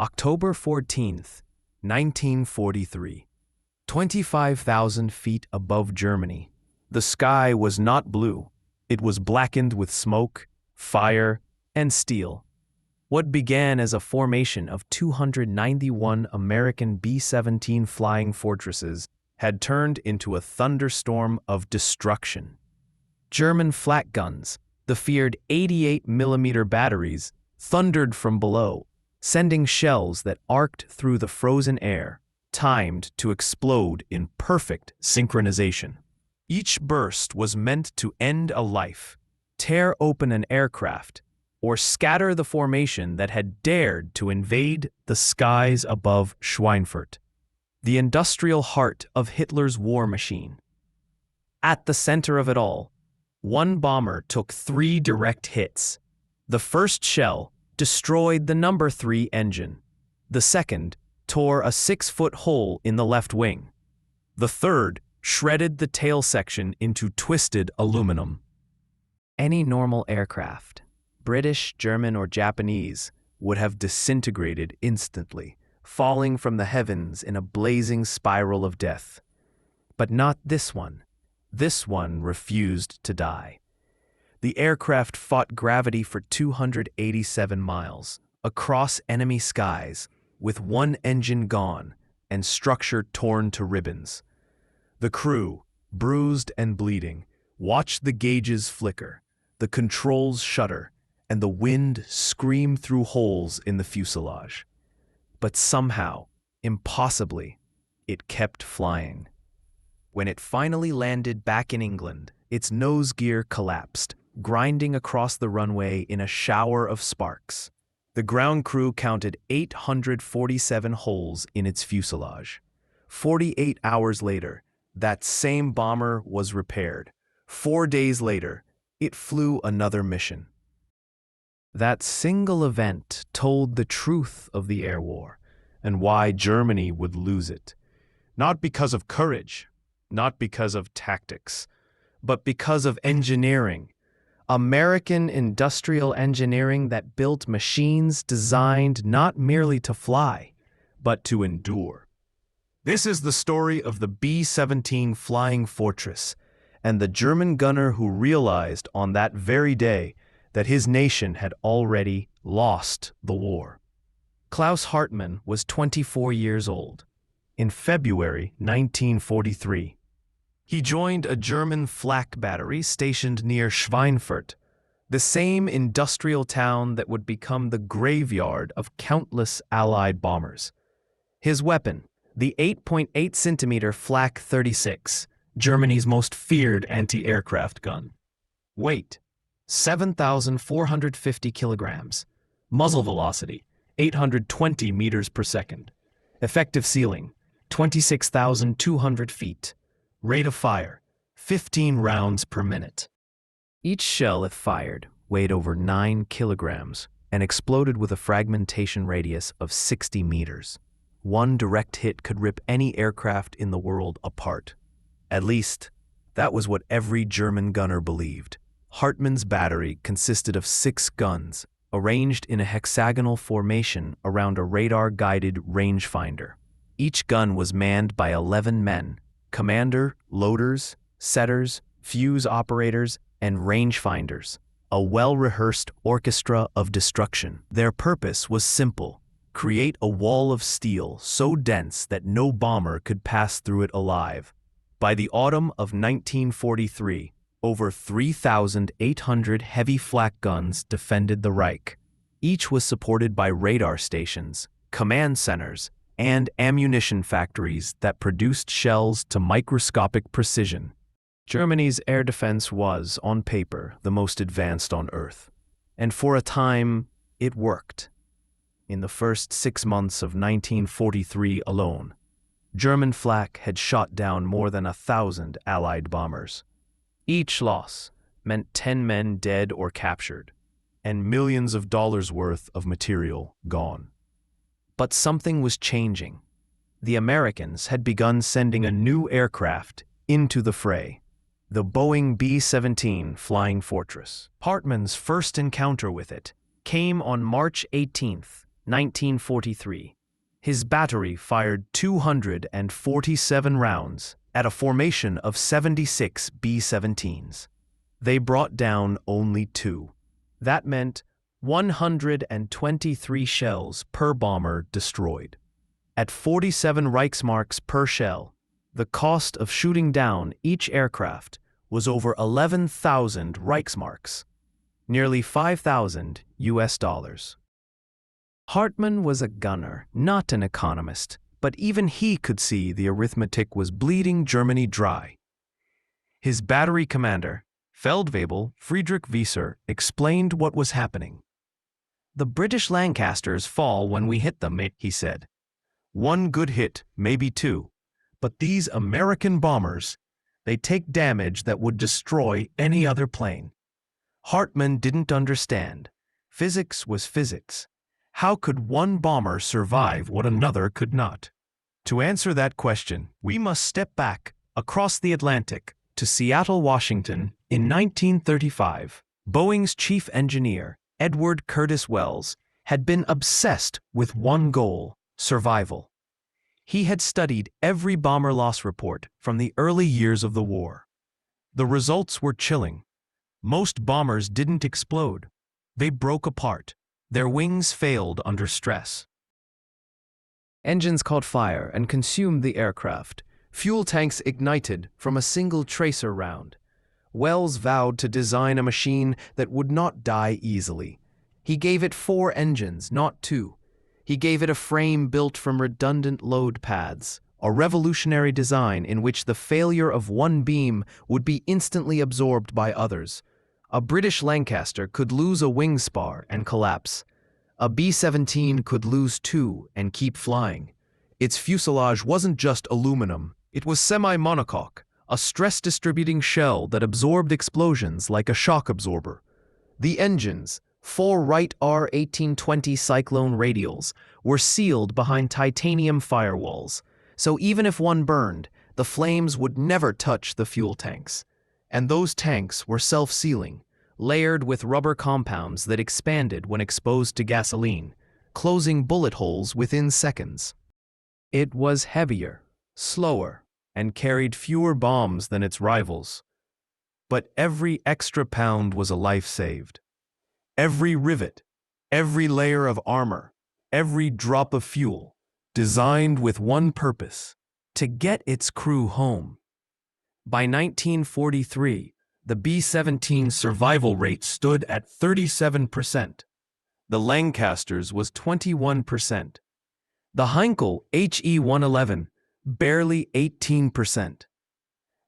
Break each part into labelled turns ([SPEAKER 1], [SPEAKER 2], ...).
[SPEAKER 1] October 14th, 1943. 25,000 feet above Germany. The sky was not blue. It was blackened with smoke, fire, and steel. What began as a formation of 291 American B-17 flying fortresses had turned into a thunderstorm of destruction. German flak guns, the feared 88mm batteries, thundered from below, sending shells that arced through the frozen air, timed to explode in perfect synchronization. Each burst was meant to end a life, tear open an aircraft, or scatter the formation that had dared to invade the skies above Schweinfurt, the industrial heart of Hitler's war machine. At the center of it all, one bomber took 3 direct hits. The first shell destroyed the number 3 engine. The second tore a 6-foot hole in the left wing. The third shredded the tail section into twisted aluminum. Any normal aircraft, British, German, or Japanese, would have disintegrated instantly, falling from the heavens in a blazing spiral of death. But not this one. This one refused to die. The aircraft fought gravity for 287 miles, across enemy skies, with one engine gone and structure torn to ribbons. The crew, bruised and bleeding, watched the gauges flicker, the controls shudder, and the wind scream through holes in the fuselage. But somehow, impossibly, it kept flying. When it finally landed back in England, its nose gear collapsed, grinding across the runway in a shower of sparks. The ground crew counted 847 holes in its fuselage. 48 hours later, that same bomber was repaired. 4 days later, it flew another mission. That single event told the truth of the air war and why Germany would lose it. Not because of courage, not because of tactics, but because of engineering. American industrial engineering that built machines designed not merely to fly, but to endure. This is the story of the B-17 flying fortress and the German gunner who realized on that very day that his nation had already lost the war. Klaus Hartmann was 24 years old. In February 1943, he joined a German flak battery stationed near Schweinfurt, the same industrial town that would become the graveyard of countless Allied bombers. His weapon, the 8.8-centimeter Flak 36, Germany's most feared anti-aircraft gun. Weight, 7,450 kilograms. Muzzle velocity, 820 meters per second. Effective ceiling, 26,200 feet. Rate of fire, 15 rounds per minute. Each shell, if fired, weighed over 9 kilograms and exploded with a fragmentation radius of 60 meters. One direct hit could rip any aircraft in the world apart. At least, that was what every German gunner believed. Hartmann's battery consisted of 6 guns, arranged in a hexagonal formation around a radar-guided rangefinder. Each gun was manned by 11 men: commander, loaders, setters, fuse operators, and rangefinders, a well-rehearsed orchestra of destruction. Their purpose was simple: create a wall of steel so dense that no bomber could pass through it alive. By the autumn of 1943, over 3,800 heavy flak guns defended the Reich. Each was supported by radar stations, command centers, and ammunition factories that produced shells to microscopic precision. Germany's air defense was, on paper, the most advanced on Earth. And for a time, it worked. In the first 6 months of 1943 alone, German flak had shot down more than 1,000 Allied bombers. Each loss meant 10 men dead or captured, and millions of dollars worth of material gone. But something was changing. The Americans had begun sending a new aircraft into the fray, the Boeing B-17 Flying Fortress. Hartmann's first encounter with it came on March 18, 1943. His battery fired 247 rounds at a formation of 76 B-17s. They brought down only 2. That meant 123 shells per bomber destroyed. At 47 Reichsmarks per shell, the cost of shooting down each aircraft was over 11,000 Reichsmarks, nearly $5,000 US. Hartmann was a gunner, not an economist, but even he could see the arithmetic was bleeding Germany dry. His battery commander, Feldwebel Friedrich Wieser, explained what was happening. "The British Lancasters fall when we hit them," he said. "One good hit, maybe 2. But these American bombers, they take damage that would destroy any other plane." Hartmann didn't understand. Physics was physics. How could one bomber survive what another could not? To answer that question, we must step back across the Atlantic to Seattle, Washington, in 1935. Boeing's chief engineer, Edward Curtis Wells, had been obsessed with one goal: survival. He had studied every bomber loss report from the early years of the war. The results were chilling. Most bombers didn't explode. They broke apart. Their wings failed under stress. Engines caught fire and consumed the aircraft. Fuel tanks ignited from a single tracer round. Wells vowed to design a machine that would not die easily. He gave it 4 engines, not 2. He gave it a frame built from redundant load pads, a revolutionary design in which the failure of one beam would be instantly absorbed by others. A British Lancaster could lose a wing spar and collapse. A B-17 could lose 2 and keep flying. Its fuselage wasn't just aluminum, it was semi-monocoque, a stress-distributing shell that absorbed explosions like a shock absorber. The engines, 4 Wright R-1820 Cyclone radials, were sealed behind titanium firewalls, so even if one burned, the flames would never touch the fuel tanks. And those tanks were self-sealing, layered with rubber compounds that expanded when exposed to gasoline, closing bullet holes within seconds. It was heavier, slower, and carried fewer bombs than its rivals. But every extra pound was a life saved. Every rivet, every layer of armor, every drop of fuel, designed with one purpose: to get its crew home. By 1943, the B-17 survival rate stood at 37%. The Lancaster's was 21%. The Heinkel HE-111, barely 18%.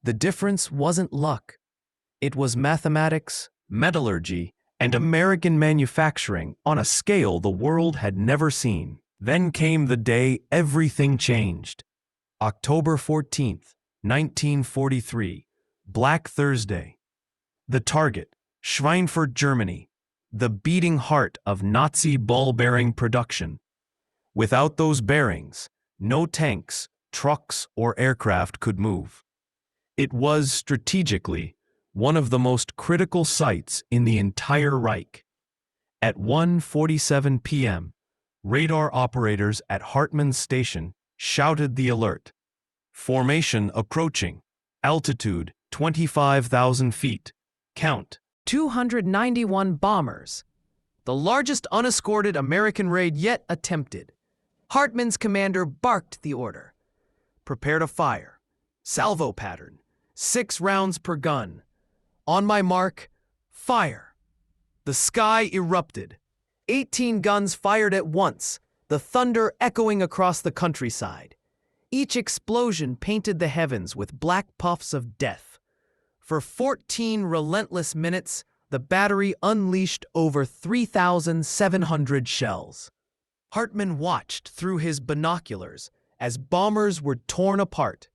[SPEAKER 1] The difference wasn't luck. It was mathematics, metallurgy, and American manufacturing on a scale the world had never seen. Then came the day everything changed. October 14th, 1943, Black Thursday. The target, Schweinfurt, Germany, the beating heart of Nazi ball-bearing production. Without those bearings, no tanks, trucks, or aircraft could move. It was, strategically, one of the most critical sites in the entire Reich. At 1:47 p.m., radar operators at Hartmann Station shouted the alert. Formation approaching. Altitude 25,000 feet. Count 291 bombers. The largest unescorted American raid yet attempted. Hartmann's commander barked the order. Prepare to fire. Salvo pattern. 6 rounds per gun. On my mark, fire. The sky erupted. 18 guns fired at once, the thunder echoing across the countryside. Each explosion painted the heavens with black puffs of death. For 14 relentless minutes, the battery unleashed over 3,700 shells. Hartmann watched through his binoculars as bombers were torn apart,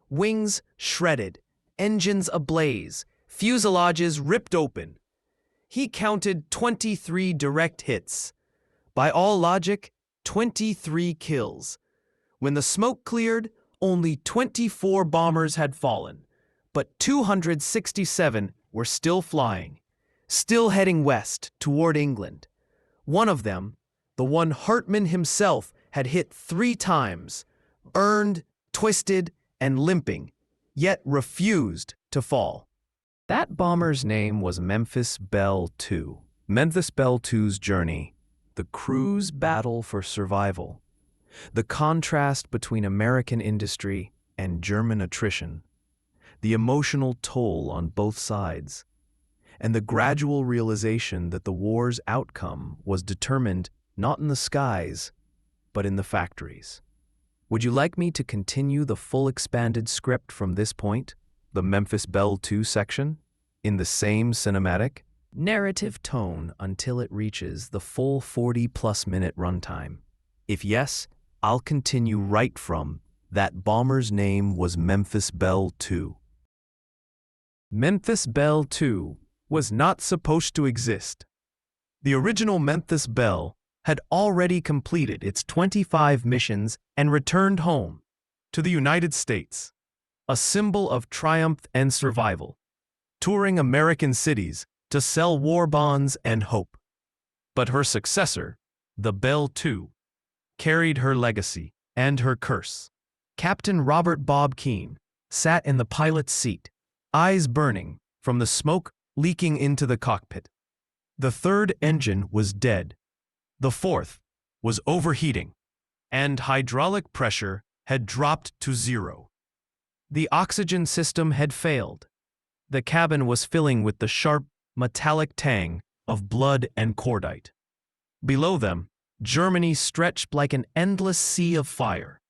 [SPEAKER 1] wings shredded, engines ablaze, fuselages ripped open. He counted 23 direct hits. By all logic, 23 kills. When the smoke cleared, only 24 bombers had fallen, but 267 were still flying, still heading west toward England. One of them, the one Hartman himself had hit 3 times, burned, twisted, and limping, yet refused to fall. That bomber's name was Memphis Belle II. Memphis Belle II's journey, the crew's battle for survival, the contrast between American industry and German attrition, the emotional toll on both sides, and the gradual realization that the war's outcome was determined not in the skies, but in the factories. Would you like me to continue the full expanded script from this point, the Memphis Belle II section, in the same cinematic narrative tone until it reaches the full 40-plus minute runtime? If yes, I'll continue right from that bomber's name was Memphis Belle II. Memphis Belle II was not supposed to exist. The original Memphis Belle had already completed its 25 missions and returned home to the United States, a symbol of triumph and survival, touring American cities to sell war bonds and hope. But her successor, the Belle II, carried her legacy and her curse. Captain Robert Bob Keane sat in the pilot's seat, eyes burning from the smoke leaking into the cockpit. The third engine was dead. The fourth was overheating, and hydraulic pressure had dropped to 0. The oxygen system had failed. The cabin was filling with the sharp, metallic tang of blood and cordite. Below them, Germany stretched like an endless sea of fire.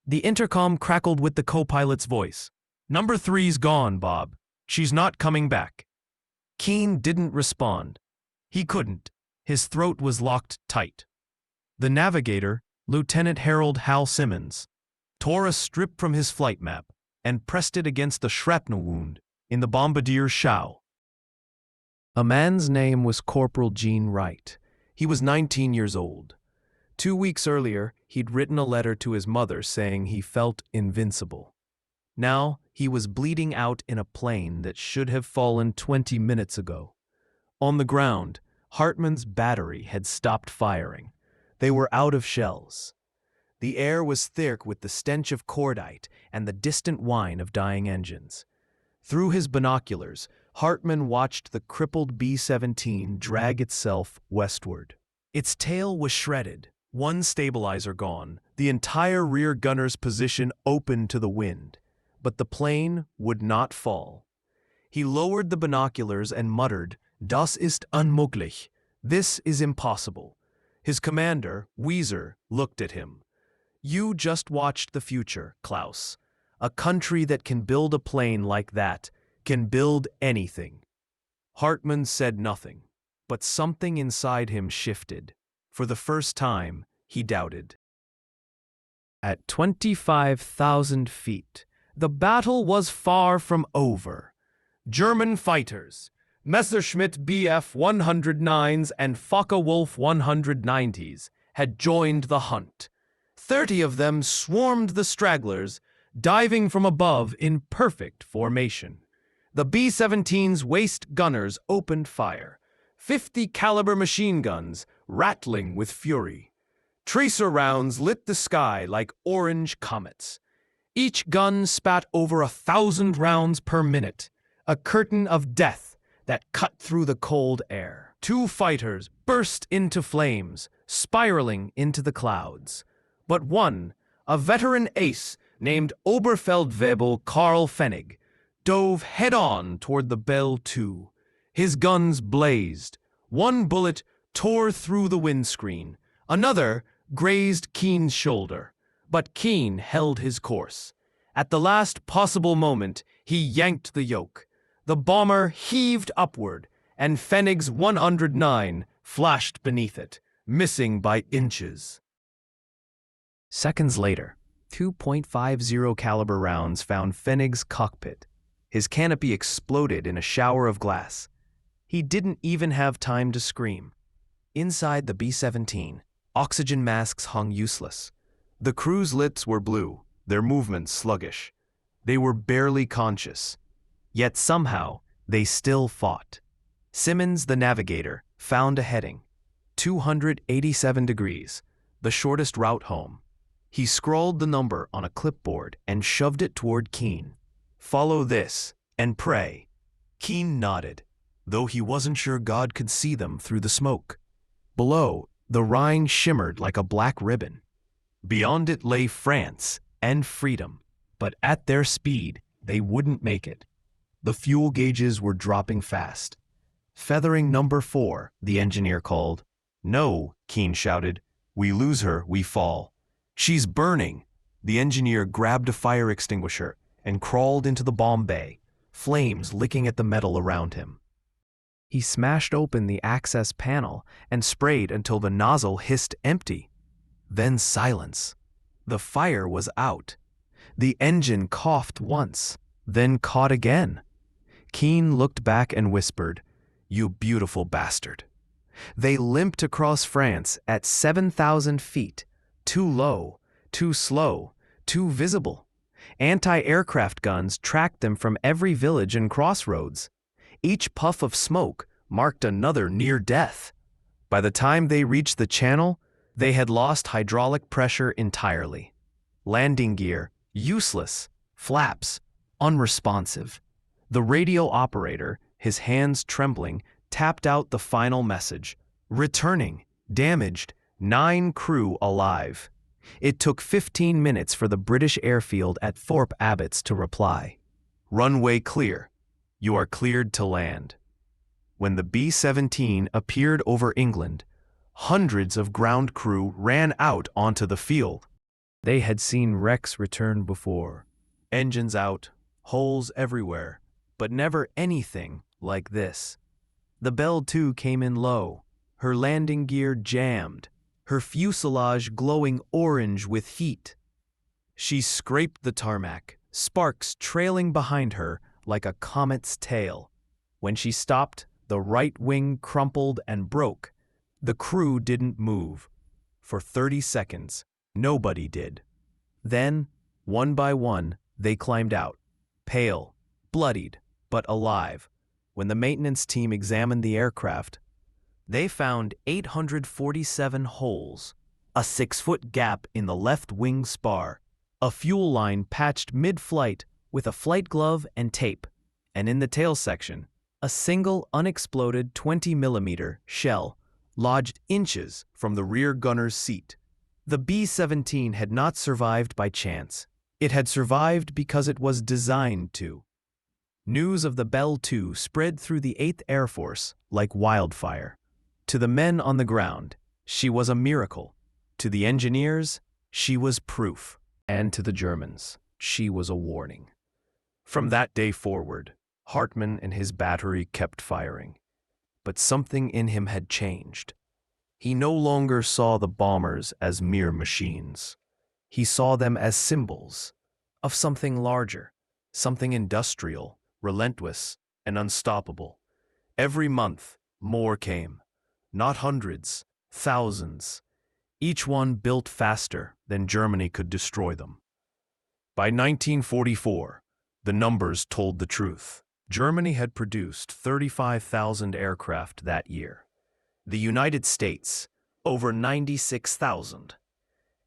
[SPEAKER 1] The intercom crackled with the co-pilot's voice. "Number 3's gone, Bob. She's not coming back." Keane didn't respond. He couldn't. His throat was locked tight. The navigator, Lieutenant Harold Hal Simmons, tore a strip from his flight map and pressed it against the shrapnel wound in the bombardier's show. A man's name was Corporal Gene Wright. He was 19 years old. 2 weeks earlier, he'd written a letter to his mother saying he felt invincible. Now, he was bleeding out in a plane that should have fallen 20 minutes ago. On the ground, Hartman's battery had stopped firing. They were out of shells. The air was thick with the stench of cordite and the distant whine of dying engines. Through his binoculars, Hartman watched the crippled B-17 drag itself westward. Its tail was shredded, one stabilizer gone, the entire rear gunner's position open to the wind. But the plane would not fall. He lowered the binoculars and muttered, "Das ist unmöglich. This is impossible." His commander, Wieser, looked at him. "You just watched the future, Klaus. A country that can build a plane like that can build anything." Hartman said nothing, but something inside him shifted. For the first time, he doubted. At 25,000 feet, the battle was far from over. German fighters, Messerschmitt Bf-109s and Focke-Wulf 190s, had joined the hunt. 30 of them swarmed the stragglers, diving from above in perfect formation. The B-17's waist gunners opened fire, 50 caliber machine guns rattling with fury. Tracer rounds lit the sky like orange comets. Each gun spat over 1,000 rounds per minute, a curtain of death that cut through the cold air. 2 fighters burst into flames, spiraling into the clouds. But one, a veteran ace named Oberfeldwebel Karl Pfennig, dove head-on toward the Belle II. His guns blazed. One bullet tore through the windscreen. Another grazed Keane's shoulder. But Keane held his course. At the last possible moment, he yanked the yoke. The bomber heaved upward, and Pfennig's 109 flashed beneath it, missing by inches. Seconds later, 2.50 caliber rounds found Pfennig's cockpit. His canopy exploded in a shower of glass. He didn't even have time to scream. Inside the B-17, oxygen masks hung useless. The crew's lids were blue, their movements sluggish. They were barely conscious. Yet somehow, they still fought. Simmons, the navigator, found a heading. 287 degrees, the shortest route home. He scrawled the number on a clipboard and shoved it toward Keene. "Follow this, and pray." Keene nodded, though he wasn't sure God could see them through the smoke. Below, the Rhine shimmered like a black ribbon. Beyond it lay France and freedom, but at their speed, they wouldn't make it. The fuel gauges were dropping fast. "Feathering number 4, the engineer called. "No," Keene shouted. "We lose her, we fall." "She's burning!" The engineer grabbed a fire extinguisher and crawled into the bomb bay, flames licking at the metal around him. He smashed open the access panel and sprayed until the nozzle hissed empty. Then silence. The fire was out. The engine coughed once, then caught again. Keene looked back and whispered, "You beautiful bastard." They limped across France at 7,000 feet, too low, too slow, too visible. Anti-aircraft guns tracked them from every village and crossroads. Each puff of smoke marked another near death. By the time they reached the channel, they had lost hydraulic pressure entirely. Landing gear, useless. Flaps, unresponsive. The radio operator, his hands trembling, tapped out the final message. "Returning, damaged, 9 crew alive." It took 15 minutes for the British airfield at Thorpe Abbotts to reply. "Runway clear. You are cleared to land." When the B-17 appeared over England, hundreds of ground crew ran out onto the field. They had seen wrecks return before. Engines out, holes everywhere, but never anything like this. The Belle 2 came in low, her landing gear jammed, her fuselage glowing orange with heat. She scraped the tarmac, sparks trailing behind her like a comet's tail. When she stopped, the right wing crumpled and broke. The crew didn't move. For 30 seconds, nobody did. Then, one by one, they climbed out, pale, bloodied, but alive. When the maintenance team examined the aircraft, they found 847 holes, a 6-foot gap in the left wing spar, a fuel line patched mid-flight with a flight glove and tape, and in the tail section, a single unexploded 20mm shell lodged inches from the rear gunner's seat. The B-17 had not survived by chance. It had survived because it was designed to. News of the Belle 2 spread through the 8th Air Force like wildfire. To the men on the ground, she was a miracle. To the engineers, she was proof. And to the Germans, she was a warning. From that day forward, Hartmann and his battery kept firing. But something in him had changed. He no longer saw the bombers as mere machines. He saw them as symbols of something larger, something industrial, relentless, and unstoppable. Every month, more came. Not hundreds, thousands. Each one built faster than Germany could destroy them. By 1944, the numbers told the truth. Germany had produced 35,000 aircraft that year. The United States, over 96,000.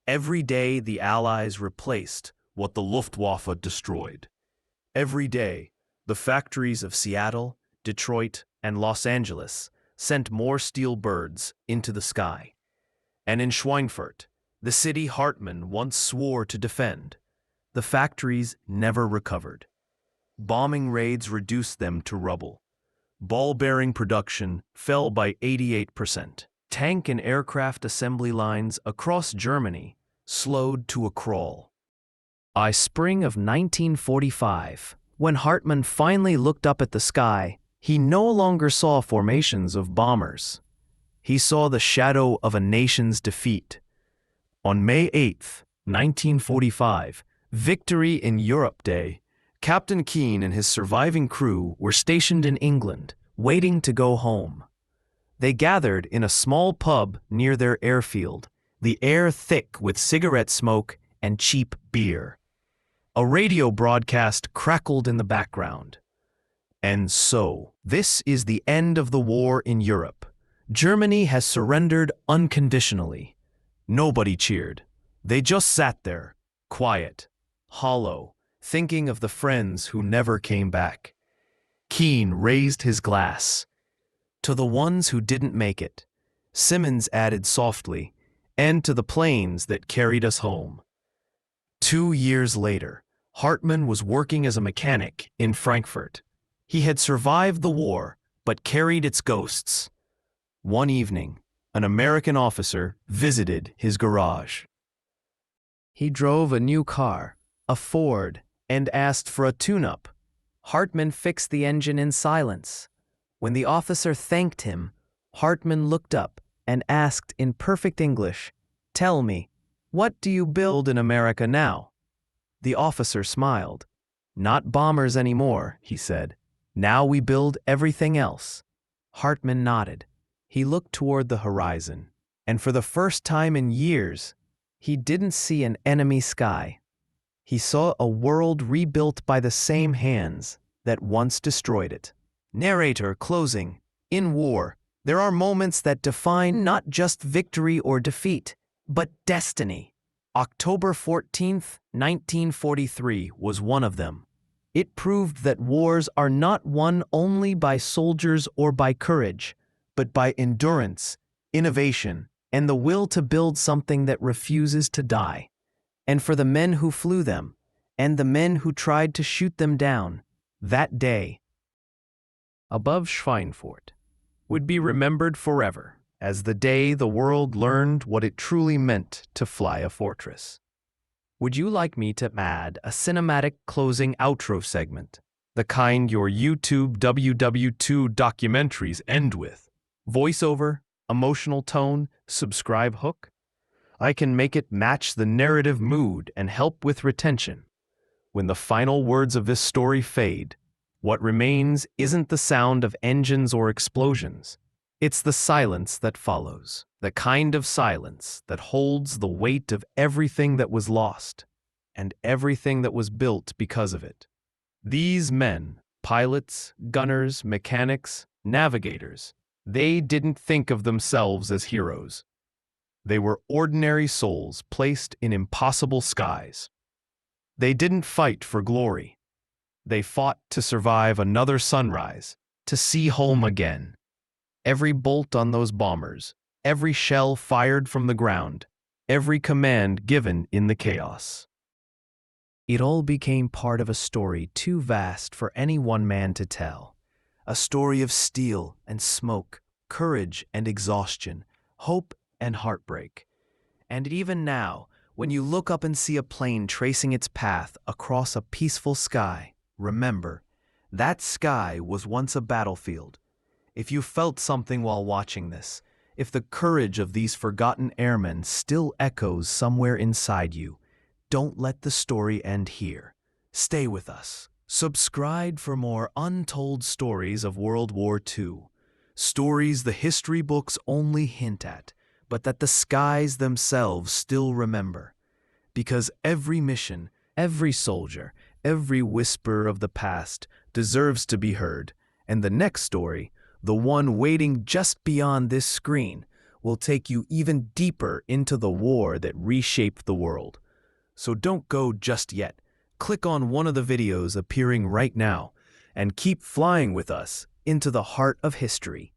[SPEAKER 1] Every day, the Allies replaced what the Luftwaffe destroyed. Every day, the factories of Seattle, Detroit, and Los Angeles sent more steel birds into the sky. And in Schweinfurt, the city Hartmann once swore to defend, the factories never recovered. Bombing raids reduced them to rubble. Ball-bearing production fell by 88%. Tank and aircraft assembly lines across Germany slowed to a crawl. By spring of 1945, when Hartmann finally looked up at the sky, he no longer saw formations of bombers. He saw the shadow of a nation's defeat. On May 8, 1945, Victory in Europe Day, Captain Keene and his surviving crew were stationed in England, waiting to go home. They gathered in a small pub near their airfield, the air thick with cigarette smoke and cheap beer. A radio broadcast crackled in the background. "And so, this is the end of the war in Europe. Germany has surrendered unconditionally. Nobody cheered. They just sat there, quiet, hollow, thinking of the friends who never came back. Keane raised his glass. To the ones who didn't make it, Simmons added softly, and to the planes that carried us home. 2 years later, Hartmann was working as a mechanic in Frankfurt. He had survived the war, but carried its ghosts. One evening, an American officer visited his garage. He drove a new car, a Ford, and asked for a tune-up. Hartmann fixed the engine in silence. When the officer thanked him, Hartmann looked up and asked in perfect English, "Tell me, what do you build in America now?" The officer smiled. "Not bombers anymore," he said. "Now we build everything else." Hartmann nodded. He looked toward the horizon, and for the first time in years, he didn't see an enemy sky. He saw a world rebuilt by the same hands that once destroyed it. Narrator closing. In war, there are moments that define not just victory or defeat, but destiny. October 14th, 1943 was one of them. It proved that wars are not won only by soldiers or by courage, but by endurance, innovation, and the will to build something that refuses to die. And for the men who flew them, and the men who tried to shoot them down, that day, above Schweinfurt, would be remembered forever as the day the world learned what it truly meant to fly a fortress. Would you like me to add a cinematic closing outro segment, the kind your YouTube WW2 documentaries end with? Voiceover, emotional tone, subscribe hook? I can make it match the narrative mood and help with retention. When the final words of this story fade, what remains isn't the sound of engines or explosions. It's the silence that follows, the kind of silence that holds the weight of everything that was lost and everything that was built because of it. These men, pilots, gunners, mechanics, navigators, they didn't think of themselves as heroes. They were ordinary souls placed in impossible skies. They didn't fight for glory. They fought to survive another sunrise, to see home again. Every bolt on those bombers, every shell fired from the ground, every command given in the chaos. It all became part of a story too vast for any one man to tell. A story of steel and smoke, courage and exhaustion, hope and heartbreak. And even now, when you look up and see a plane tracing its path across a peaceful sky, remember, that sky was once a battlefield. If you felt something while watching this, if the courage of these forgotten airmen still echoes somewhere inside you, don't let the story end here. Stay with us. Subscribe for more untold stories of World War II. Stories the history books only hint at, but that the skies themselves still remember. Because every mission, every soldier, every whisper of the past deserves to be heard, and the next story, the one waiting just beyond this screen, will take you even deeper into the war that reshaped the world. So don't go just yet. Click on one of the videos appearing right now and keep flying with us into the heart of history.